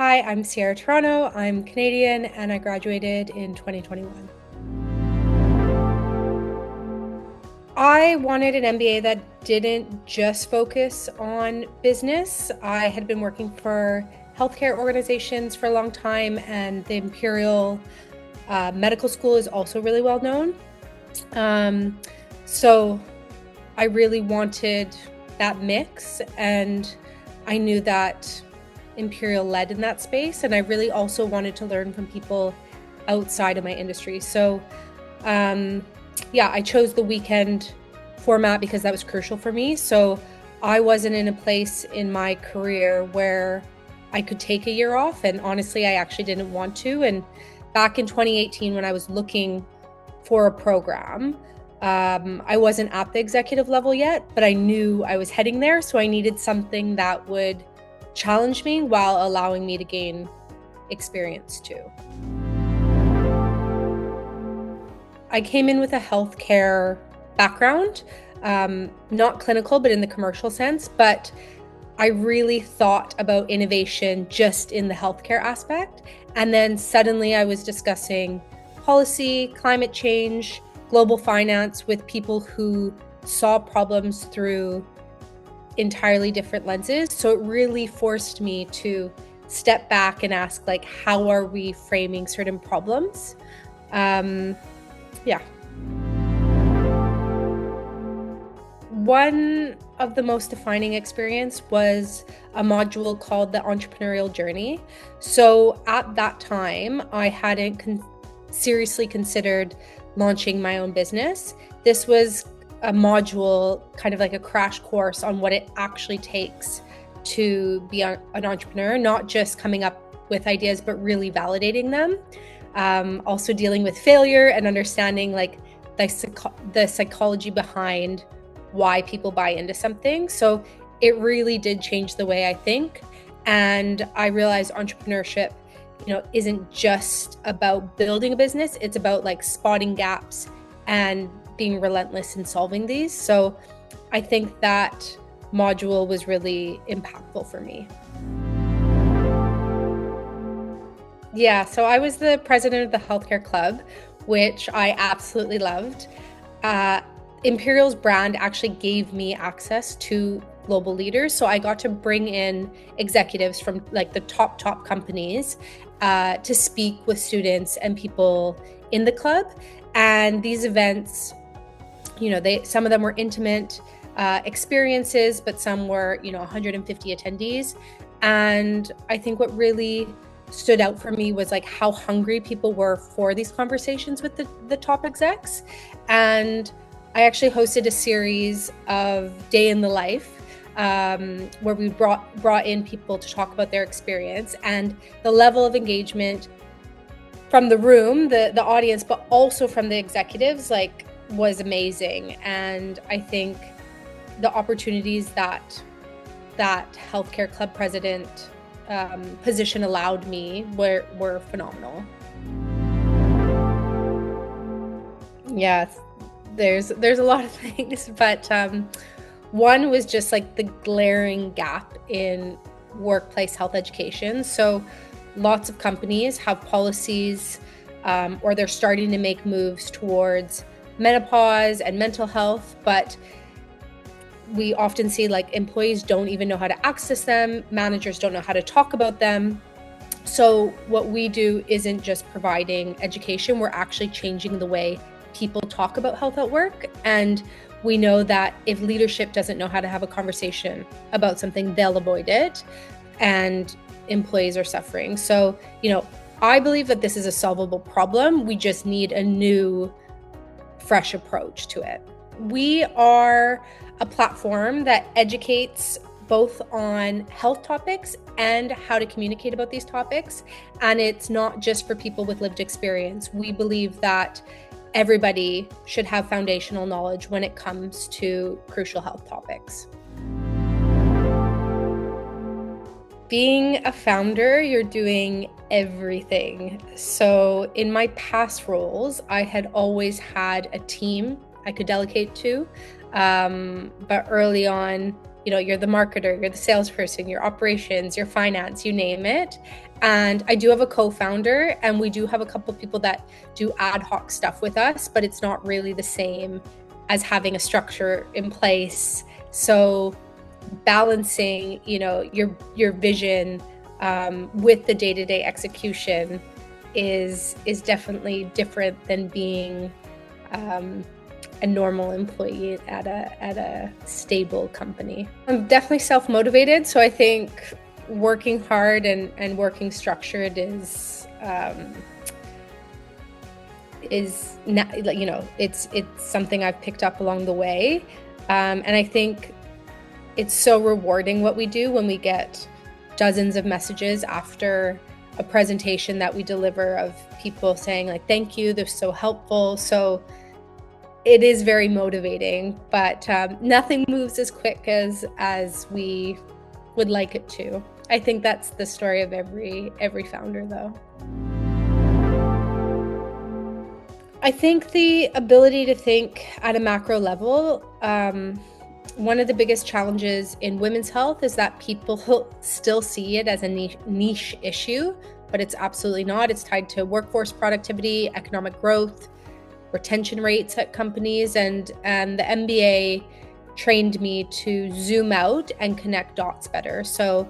Hi, I'm Siera Torontow. I'm Canadian and I graduated in 2021. I wanted an MBA that didn't just focus on business. I had been working for healthcare organizations for a long time, and the Imperial Medical School is also really well known. So I really wanted that mix, and I knew that Imperial led in that space, and I really also wanted to learn from people outside of my industry. So I chose the weekend format because that was crucial for me. So I wasn't in a place in my career where I could take a year off, and honestly, I actually didn't want to. And back in 2018, when I was looking for a program, I wasn't at the executive level yet, but I knew I was heading there. So I needed something that would challenge me while allowing me to gain experience too. I came in with a healthcare background, not clinical, but in the commercial sense. But I really thought about innovation just in the healthcare aspect. And then suddenly I was discussing policy, climate change, global finance with people who saw problems through entirely different lenses. So it really forced me to step back and ask, like, how are we framing certain problems? One of the most defining experience was a module called the entrepreneurial journey. So at that time, I hadn't seriously considered launching my own business. This was a module, kind of like a crash course on what it actually takes to be an entrepreneur, not just coming up with ideas, but really validating them. Also dealing with failure and understanding like the psychology behind why people buy into something. So it really did change the way I think. And I realized entrepreneurship, isn't just about building a business. It's about like spotting gaps and being relentless in solving these. So I think that module was really impactful for me. Yeah, so I was the president of the healthcare club, which I absolutely loved. Imperial's brand actually gave me access to global leaders. So I got to bring in executives from like the top companies to speak with students and people in the club. And these events, some of them were intimate experiences, but some were, 150 attendees. And I think what really stood out for me was like how hungry people were for these conversations with the top execs. And I actually hosted a series of day in the life where we brought in people to talk about their experience, and the level of engagement from the room, the audience, but also from the executives, like, was amazing. And I think the opportunities that healthcare club president position allowed me were phenomenal. Yes. There's a lot of things, but one was just like the glaring gap in workplace health education. So lots of companies have policies or they're starting to make moves towards menopause and mental health, but we often see like employees don't even know how to access them, managers don't know how to talk about them. So what we do isn't just providing education, we're actually changing the way people talk about health at work. And we know that if leadership doesn't know how to have a conversation about something, they'll avoid it, and employees are suffering. So, I believe that this is a solvable problem. We just need a new, fresh approach to it. We are a platform that educates both on health topics and how to communicate about these topics. And it's not just for people with lived experience. We believe that everybody should have foundational knowledge when it comes to crucial health topics. Being a founder, you're doing everything. So in my past roles, I had always had a team I could delegate to. But early on, you're the marketer, you're the salesperson, your operations, your finance, you name it. And I do have a co-founder, and we do have a couple of people that do ad hoc stuff with us, but it's not really the same as having a structure in place. So balancing, your vision with the day-to-day execution is definitely different than being a normal employee at a stable company. I'm definitely self-motivated, so I think working hard and working structured is it's something I've picked up along the way, and I think it's so rewarding what we do when we get dozens of messages after a presentation that we deliver of people saying like, thank you, they're so helpful. So it is very motivating, but nothing moves as quick as we would like it to. I think that's the story of every founder, though. I think the ability to think at a macro level, one of the biggest challenges in women's health is that people still see it as a niche issue, but it's absolutely not. It's tied to workforce productivity, economic growth, retention rates at companies, and the MBA trained me to zoom out and connect dots better. So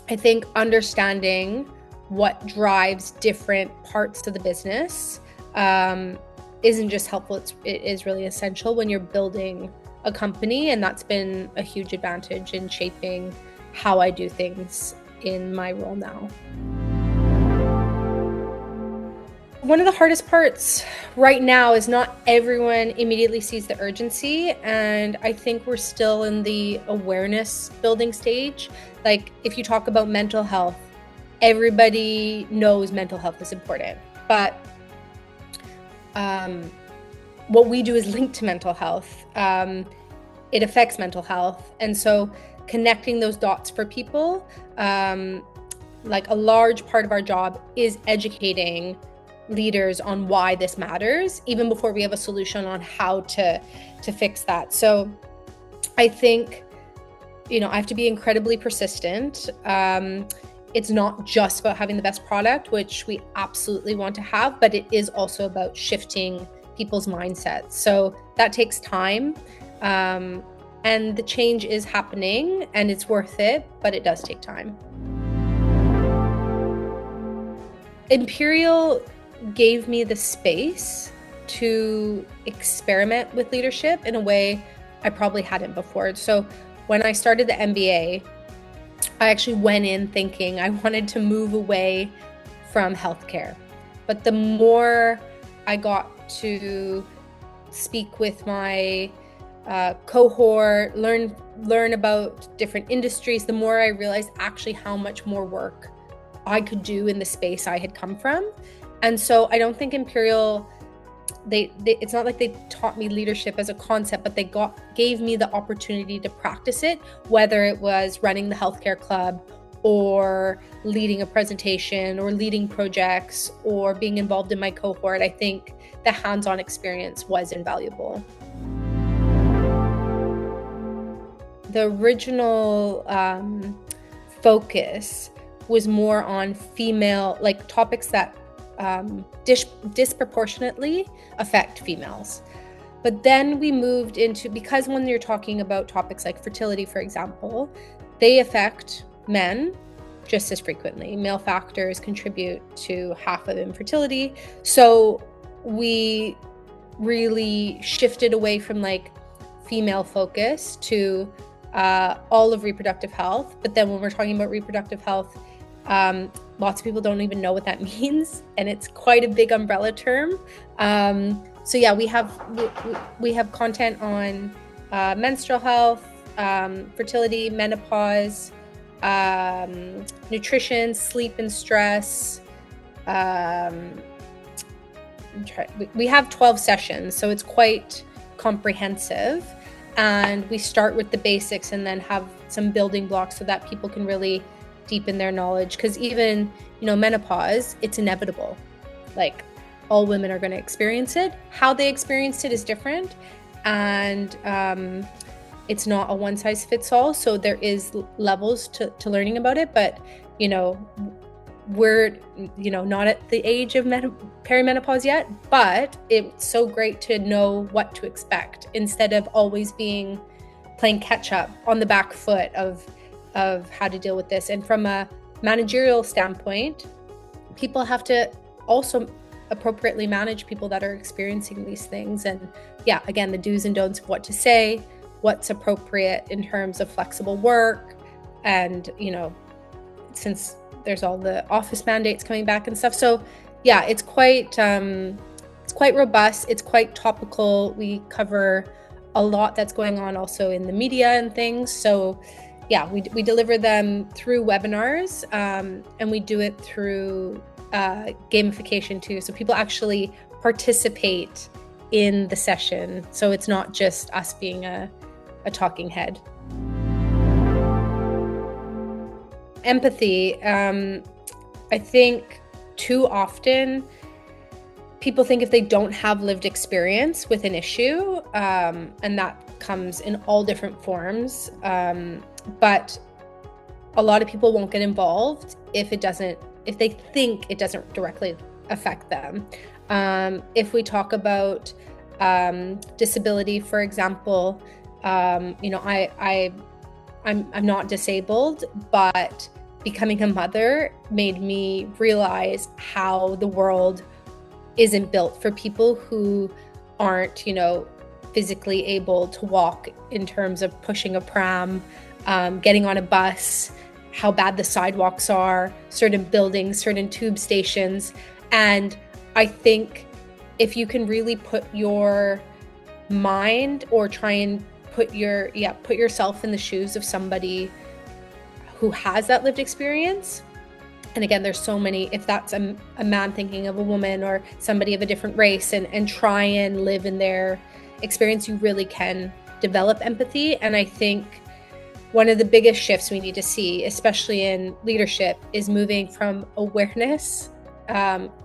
I think understanding what drives different parts of the business isn't just helpful, it is really essential when you're building a company, and that's been a huge advantage in shaping how I do things in my role now. One of the hardest parts right now is not everyone immediately sees the urgency, and I think we're still in the awareness building stage. Like if you talk about mental health, everybody knows mental health is important, but what we do is linked to mental health. It affects mental health. And so connecting those dots for people, like a large part of our job is educating leaders on why this matters, even before we have a solution on how to fix that. So I think, I have to be incredibly persistent. It's not just about having the best product, which we absolutely want to have, but it is also about shifting people's mindsets. So that takes time, and the change is happening, and it's worth it, but it does take time. Imperial gave me the space to experiment with leadership in a way I probably hadn't before. So when I started the MBA, I actually went in thinking I wanted to move away from healthcare. But the more I got to speak with my cohort, learn about different industries, the more I realized actually how much more work I could do in the space I had come from. And so I don't think Imperial, it's not like they taught me leadership as a concept, but they gave me the opportunity to practice it, whether it was running the healthcare club or leading a presentation or leading projects or being involved in my cohort. I think the hands-on experience was invaluable. The original focus was more on female, like topics that disproportionately affect females. But then we moved into, because when you're talking about topics like fertility, for example, they affect men just as frequently. Male factors contribute to half of infertility. So we really shifted away from like female focus to all of reproductive health. But then when we're talking about reproductive health, lots of people don't even know what that means, and it's quite a big umbrella term. So yeah, we have content on menstrual health, fertility, menopause, nutrition, sleep and stress. We have 12 sessions, so it's quite comprehensive. And we start with the basics and then have some building blocks so that people can really deepen their knowledge. Because even, menopause, it's inevitable. Like, all women are going to experience it. How they experience it is different. And it's not a one size fits all. So there is levels to learning about it, but we're not at the age of perimenopause yet, but it's so great to know what to expect instead of always playing catch up on the back foot of how to deal with this. And from a managerial standpoint, people have to also appropriately manage people that are experiencing these things. And yeah, again, the do's and don'ts of what to say, what's appropriate in terms of flexible work, and since there's all the office mandates coming back and stuff. So yeah, it's quite robust. It's quite topical. We cover a lot that's going on also in the media and things. So yeah, we deliver them through webinars, and we do it through gamification too. So people actually participate in the session. So it's not just us being a talking head. Empathy. I think too often people think if they don't have lived experience with an issue, and that comes in all different forms, but a lot of people won't get involved if they think it doesn't directly affect them. If we talk about disability, for example, I'm not disabled, but becoming a mother made me realize how the world isn't built for people who aren't, physically able to walk, in terms of pushing a pram, getting on a bus, how bad the sidewalks are, certain buildings, certain tube stations. And I think if you can really put your mind, or try and put yourself in the shoes of somebody who has that lived experience. And again, there's so many, if that's a man thinking of a woman or somebody of a different race, and try and live in their experience, you really can develop empathy. And I think one of the biggest shifts we need to see, especially in leadership, is moving from awareness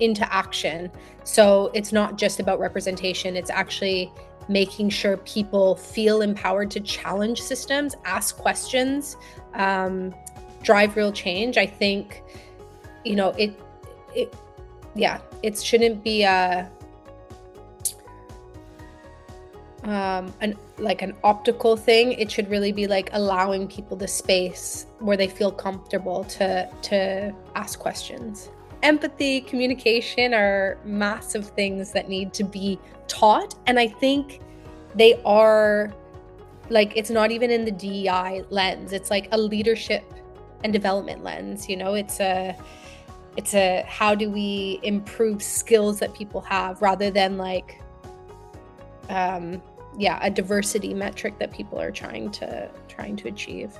into action. So it's not just about representation, it's actually making sure people feel empowered to challenge systems, ask questions, drive real change. I think, it shouldn't be an optical thing. It should really be like allowing people the space where they feel comfortable to ask questions. Empathy, communication are massive things that need to be taught. And I think they are, it's not even in the DEI lens. It's like a leadership and development lens. It's a how do we improve skills that people have, rather than a diversity metric that people are trying to achieve.